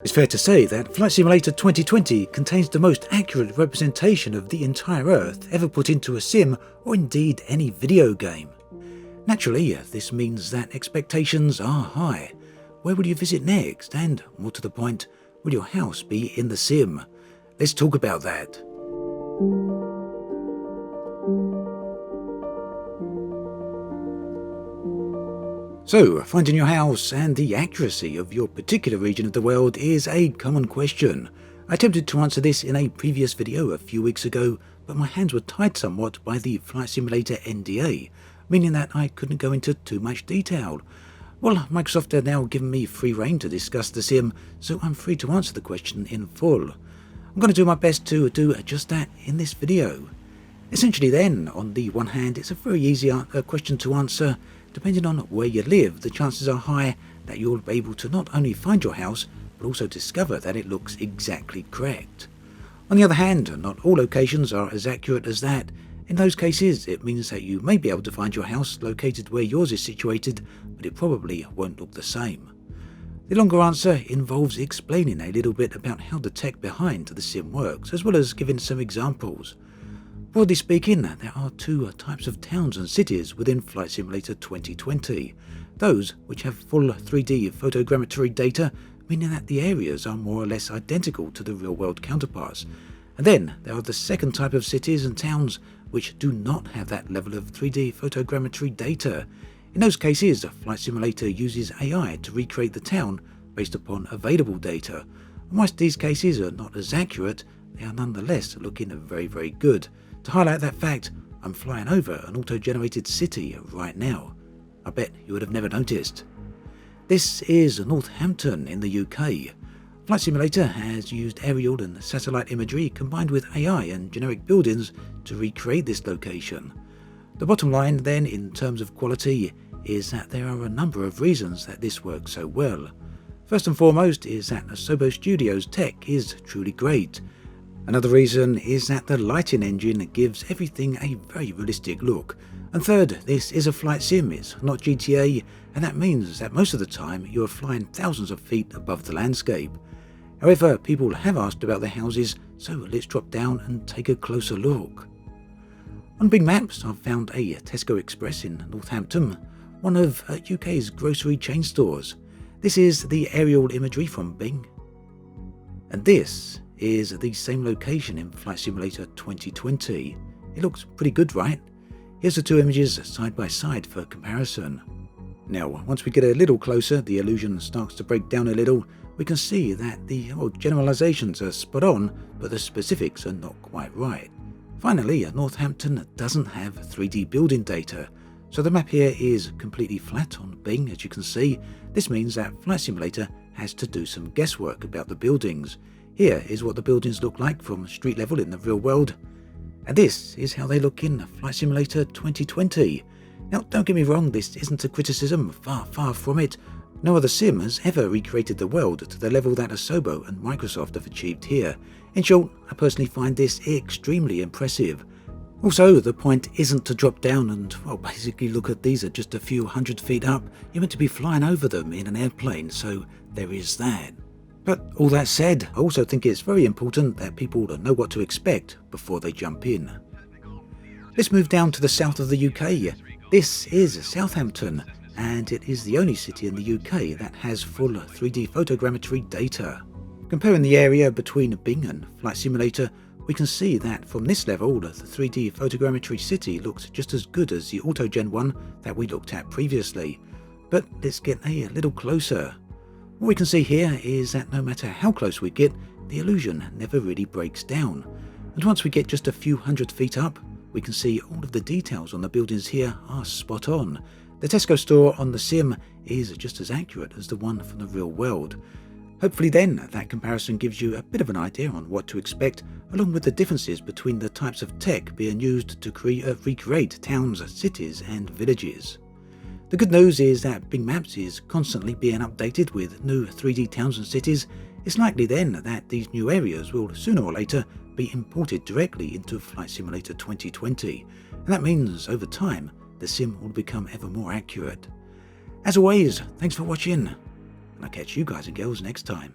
It's fair to say that Flight Simulator 2020 contains the most accurate representation of the entire Earth ever put into a sim or indeed any video game. Naturally, this means that expectations are high. Where will you visit next? And, more to the point, will your house be in the sim? Let's talk about that. So, finding your house and the accuracy of your particular region of the world is a common question. I attempted to answer this in a previous video a few weeks ago, but my hands were tied somewhat by the Flight Simulator NDA, meaning that I couldn't go into too much detail. Well, Microsoft have now given me free rein to discuss the sim, so I'm free to answer the question in full. I'm going to do my best to do just that in this video. Essentially then, on the one hand, it's a very easy question to answer. Depending on where you live, the chances are high that you'll be able to not only find your house, but also discover that it looks exactly correct. On the other hand, not all locations are as accurate as that. In those cases, it means that you may be able to find your house located where yours is situated, but it probably won't look the same. The longer answer involves explaining a little bit about how the tech behind the sim works, as well as giving some examples. Broadly speaking, there are two types of towns and cities within Flight Simulator 2020. Those which have full 3D photogrammetry data, meaning that the areas are more or less identical to the real-world counterparts. And then there are the second type of cities and towns which do not have that level of 3D photogrammetry data. In those cases, Flight Simulator uses AI to recreate the town based upon available data. And whilst these cases are not as accurate, they are nonetheless looking very good. To highlight that fact, I'm flying over an auto-generated city right now. I bet you would have never noticed. This is Southampton in the UK. Flight Simulator has used aerial and satellite imagery combined with AI and generic buildings to recreate this location. The bottom line then, in terms of quality, is that there are a number of reasons that this works so well. First and foremost is that Asobo Studios' tech is truly great. Another reason is that the lighting engine gives everything a very realistic look. And third, this is a flight sim, it's not GTA, and that means that most of the time you are flying thousands of feet above the landscape. However, people have asked about the houses, so let's drop down and take a closer look. On Bing Maps, I've found a Tesco Express in Southampton, one of UK's grocery chain stores. This is the aerial imagery from Bing. And this is the same location in Flight Simulator 2020. It looks pretty good, right? Here's the two images side by side for comparison. Now, once we get a little closer, the illusion starts to break down a little. We can see that the generalizations are spot on, but the specifics are not quite right. Finally, Southampton doesn't have 3D building data, so the map here is completely flat on Bing, as you can see. This means that Flight Simulator has to do some guesswork about the buildings. Here is what the buildings look like from street level in the real world, and this is how they look in Flight Simulator 2020. Now, don't get me wrong, this isn't a criticism, far from it. No other sim has ever recreated the world to the level that Asobo and Microsoft have achieved here. In short, I personally find this extremely impressive. Also, the point isn't to drop down and, basically look at these at just a few hundred feet up. You're meant to be flying over them in an airplane, so there is that. But all that said, I also think it's very important that people know what to expect before they jump in. Let's move down to the south of the UK. This is Southampton, and it is the only city in the UK that has full 3D photogrammetry data. Comparing the area between Bing and Flight Simulator, we can see that from this level, the 3D photogrammetry city looks just as good as the AutoGen one that we looked at previously. But let's get a little closer. What we can see here is that no matter how close we get, the illusion never really breaks down. And once we get just a few hundred feet up, we can see all of the details on the buildings here are spot on. The Tesco store on the sim is just as accurate as the one from the real world. Hopefully then, that comparison gives you a bit of an idea on what to expect, along with the differences between the types of tech being used to recreate towns, cities and villages. The good news is that Bing Maps is constantly being updated with new 3D towns and cities. It's likely then that these new areas will sooner or later be imported directly into Flight Simulator 2020, and that means over time the sim will become ever more accurate. As always, thanks for watching, and I'll catch you guys and girls next time.